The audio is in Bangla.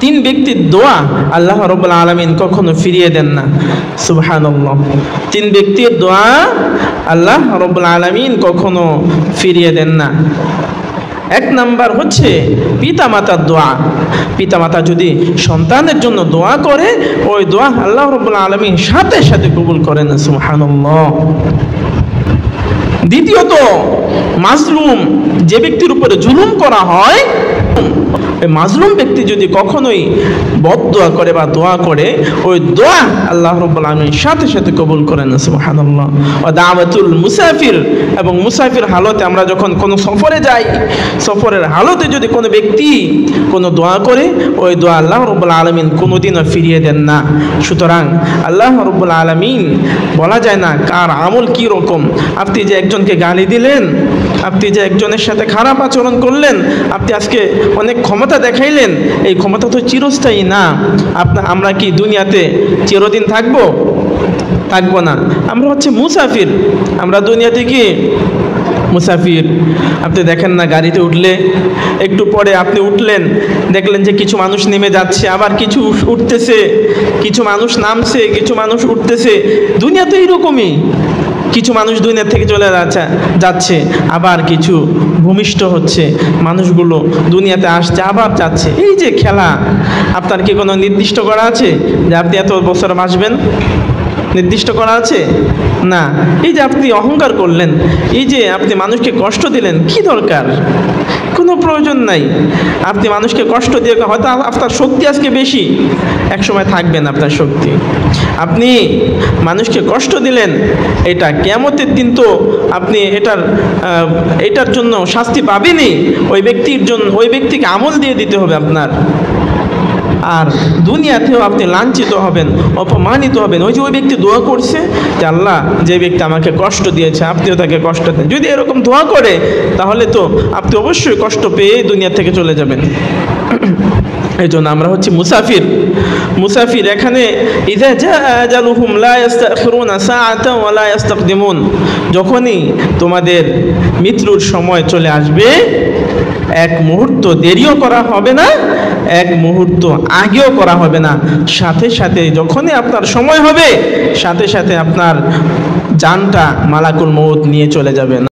তিন ব্যক্তির দোয়া আল্লাহ রাব্বুল আলামিন কখনো ফিরিয়ে দেন না। সুবহানাল্লাহ। তিন ব্যক্তির দোয়া আল্লাহ রাব্বুল আলামিন কখনো ফিরিয়ে দেন না। এক নাম্বার হচ্ছে পিতামাতার দোয়া। পিতামাতা যদি সন্তানের জন্য দোয়া করে, ওই দোয়া আল্লাহ রাব্বুল আলামিন সাথে সাথে কবুল করেন। সুবহানাল্লাহ। দ্বিতীয়ত, মাজলুম, যে ব্যক্তির উপরে জুলুম করা হয়, মাজলুম ব্যক্তি যদি কখনোই বদদোয়া করে বা দোয়া করে, ওই দোয়া আল্লাহ রাব্বুল আলামিন সাথে সাথে কবুল করেন। সুবহানাল্লাহ। ওয়া দাওয়াতুল মুসাফির, এবং মুসাফির হালতে আমরা যখন কোনো সফরে যাই, সফরের হালতে যদি কোনো ব্যক্তি কোনো দোয়া করে, ওই দোয়া আল্লাহ রাব্বুল আলামিন কোনোদিনও ফিরিয়ে দেন না। সুতরাং আল্লাহ রাব্বুল আলামিন বলা যায় না কার আমল কি রকম। আপনি যে একজনকে গালি দিলেন, আপনি যে একজনের সাথে খারাপ আচরণ করলেন, আপনি আজকে অনেক ক্ষমতা দেখাইলেন, এই ক্ষমতা তো চিরস্থায়ী না। আমরা কি দুনিয়াতে চিরদিন থাকবো? থাকবো না। আমরা হচ্ছে মুসাফির। আমরা দুনিয়াতে কি মুসাফির। আপনি দেখেন না, গাড়িতে উঠলে একটু পরে আপনি উঠলেন, দেখলেন যে কিছু মানুষ নেমে যাচ্ছে, আবার কিছু উঠতেছে, কিছু মানুষ নামছে, কিছু মানুষ উঠতেছে। দুনিয়া তো এইরকমই। কিছু মানুষ দুনিয়া থেকে চলে যাচ্ছে, আবার কিছু ভূমিষ্ঠ হচ্ছে, মানুষগুলো দুনিয়াতে আসছে আবার যাচ্ছে। এই যে খেলা, আপনার কি কোনো নির্দিষ্ট করা আছে যে আপনি এত বছর বাঁচবেন? নির্দিষ্ট করা আছে না। এই যে আপনি অহংকার করলেন, এই যে আপনি মানুষকে কষ্ট দিলেন, কি দরকার? কোনো প্রয়োজন নাই। আপনি মানুষকে কষ্ট দিয়ে, হয়তো আপনার শক্তি আজকে বেশি, একসময় থাকবে না আপনার শক্তি। আপনি মানুষকে কষ্ট দিলেন, এটা কিয়ামতের দিন তো আপনি এটার জন্য শাস্তি পাবেনই। ওই ব্যক্তিকে আমল দিয়ে দিতে হবে আপনার। আর দুনিয়াতেও আপনি লাঞ্ছিত হবেন, অপমানিত হবেন। ওই যে ওই ব্যক্তি দোয়া করছে যে আল্লাহ, যে ব্যক্তি আমাকে কষ্ট দিয়েছে আপনিও তাকে কষ্ট দেন, যদি এরকম দোয়া করে, তাহলে তো আপনি অবশ্যই কষ্ট পেয়ে দুনিয়া থেকে চলে যাবেন। এই জন্য আমরা হচ্ছে মুসাফির। মুসাফির এখানে ইযা জাআ আজালুহুম লা ইস্তাখিরুনা সাআতান ওয়া লা ইস্তাকদিমুন, যখনই তোমাদের মৃত্যুর সময় চলে আসবে, এক মুহূর্ত দেরিও করা হবে না, এক মুহূর্ত আগেও করা হবে না। সাথে সাথে যখনই আপনার সময় হবে, সাথে সাথে আপনার জানটা মালাকুল মউত নিয়ে চলে যাবে।